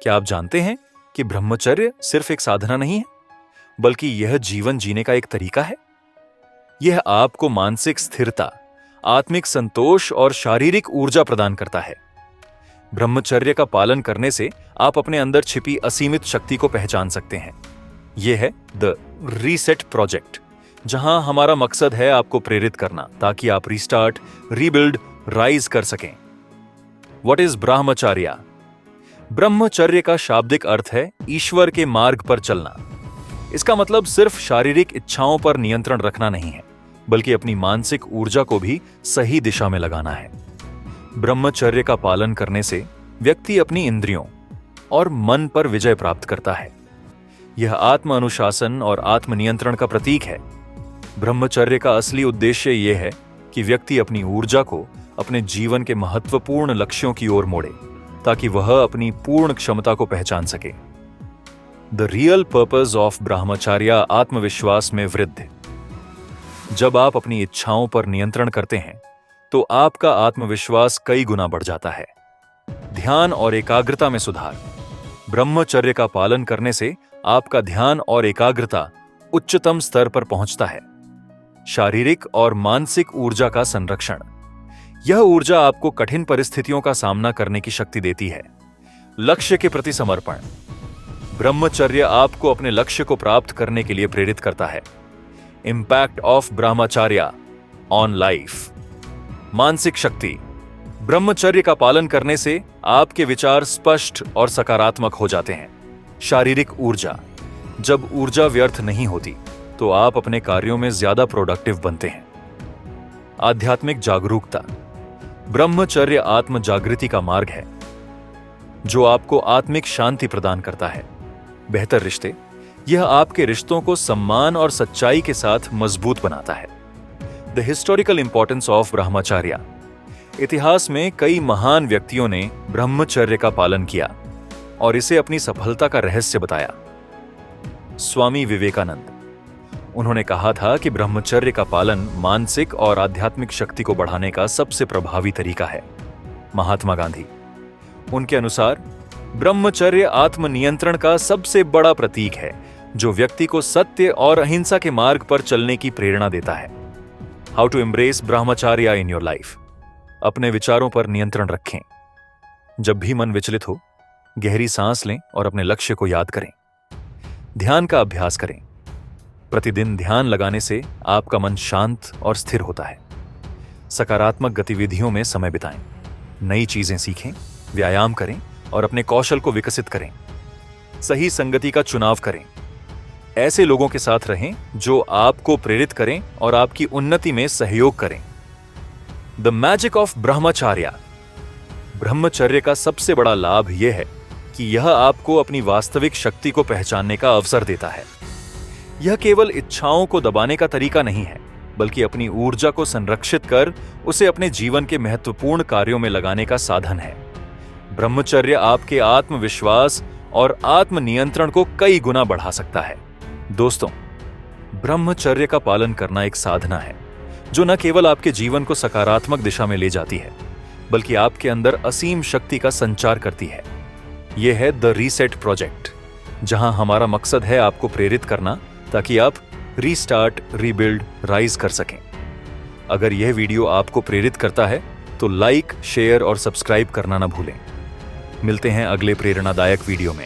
क्या आप जानते हैं कि ब्रह्मचर्य सिर्फ एक साधना नहीं है, बल्कि यह जीवन जीने का एक तरीका है। यह आपको मानसिक स्थिरता, आत्मिक संतोष और शारीरिक ऊर्जा प्रदान करता है। ब्रह्मचर्य का पालन करने से आप अपने अंदर छिपी असीमित शक्ति को पहचान सकते हैं। यह है द रीसेट प्रोजेक्ट, जहां हमारा मकसद है आपको प्रेरित करना ताकि आप रीस्टार्ट, रीबिल्ड, राइज कर सकें। व्हाट इज ब्रह्मचर्य? ब्रह्मचर्य का शाब्दिक अर्थ है ईश्वर के मार्ग पर चलना। इसका मतलब सिर्फ शारीरिक इच्छाओं पर नियंत्रण रखना नहीं है, बल्कि अपनी मानसिक ऊर्जा को भी सही दिशा में लगाना है। ब्रह्मचर्य का पालन करने से व्यक्ति अपनी इंद्रियों और मन पर विजय प्राप्त करता है। यह आत्म अनुशासन और आत्मनियंत्रण का प्रतीक है। ब्रह्मचर्य का असली उद्देश्य यह है कि व्यक्ति अपनी ऊर्जा को अपने जीवन के महत्वपूर्ण लक्ष्यों की ओर मोड़े, ताकि वह अपनी पूर्ण क्षमता को पहचान सके। द रियल पर्पस ऑफ ब्रह्मचर्य आत्मविश्वास में वृद्धि। जब आप अपनी इच्छाओं पर नियंत्रण करते हैं तो आपका आत्मविश्वास कई गुना बढ़ जाता है। ध्यान और एकाग्रता में सुधार। ब्रह्मचर्य का पालन करने से आपका ध्यान और एकाग्रता उच्चतम स्तर पर पहुंचता है। शारीरिक और मानसिक ऊर्जा का संरक्षण। यह ऊर्जा आपको कठिन परिस्थितियों का सामना करने की शक्ति देती है। लक्ष्य के प्रति समर्पण। ब्रह्मचर्य आपको अपने लक्ष्य को प्राप्त करने के लिए प्रेरित करता है। इंपैक्ट ऑफ ब्रह्मचर्य ऑन लाइफ। मानसिक शक्ति। ब्रह्मचर्य का पालन करने से आपके विचार स्पष्ट और सकारात्मक हो जाते हैं। शारीरिक ऊर्जा। जब ऊर्जा व्यर्थ नहीं होती तो आप अपने कार्यों में ज्यादा प्रोडक्टिव बनते हैं। आध्यात्मिक जागरूकता। ब्रह्मचर्य आत्म जागृति का मार्ग है जो आपको आत्मिक शांति प्रदान करता है। बेहतर रिश्ते। यह आपके रिश्तों को सम्मान और सच्चाई के साथ मजबूत बनाता है। द हिस्टोरिकल इंपॉर्टेंस ऑफ ब्रह्मचर्य। इतिहास में कई महान व्यक्तियों ने ब्रह्मचर्य का पालन किया और इसे अपनी सफलता का रहस्य बताया। स्वामी विवेकानंद। उन्होंने कहा था कि ब्रह्मचर्य का पालन मानसिक और आध्यात्मिक शक्ति को बढ़ाने का सबसे प्रभावी तरीका है। महात्मा गांधी। उनके अनुसार ब्रह्मचर्य आत्मनियंत्रण का सबसे बड़ा प्रतीक है जो व्यक्ति को सत्य और अहिंसा के मार्ग पर चलने की प्रेरणा देता है। हाउ टू एम्ब्रेस ब्रह्मचर्य इन योर लाइफ। अपने विचारों पर नियंत्रण रखें। जब भी मन विचलित हो, गहरी सांस लें और अपने लक्ष्य को याद करें। ध्यान का अभ्यास करें। प्रतिदिन ध्यान लगाने से आपका मन शांत और स्थिर होता है। सकारात्मक गतिविधियों में समय बिताएं। नई चीजें सीखें, व्यायाम करें और अपने कौशल को विकसित करें। सही संगति का चुनाव करें। ऐसे लोगों के साथ रहें जो आपको प्रेरित करें और आपकी उन्नति में सहयोग करें। द मैजिक ऑफ ब्रह्मचर्य। ब्रह्मचर्य का सबसे बड़ा लाभ यह है कि यह आपको अपनी वास्तविक शक्ति को पहचानने का अवसर देता है। यह केवल इच्छाओं को दबाने का तरीका नहीं है, बल्कि अपनी ऊर्जा को संरक्षित कर उसे अपने जीवन के महत्वपूर्ण कार्यों में लगाने का साधन है। ब्रह्मचर्य आपके आत्मविश्वास और आत्मनियंत्रण को कई गुना बढ़ा सकता है। दोस्तों, ब्रह्मचर्य का पालन करना एक साधना है जो न केवल आपके जीवन को सकारात्मक दिशा में ले जाती है, बल्कि आपके अंदर असीम शक्ति का संचार करती है। यह है द रीसेट प्रोजेक्ट, जहां हमारा मकसद है आपको प्रेरित करना ताकि आप रीस्टार्ट, रीबिल्ड, राइज कर सकें। अगर यह वीडियो आपको प्रेरित करता है तो लाइक, शेयर और सब्सक्राइब करना ना भूलें। मिलते हैं अगले प्रेरणादायक वीडियो में।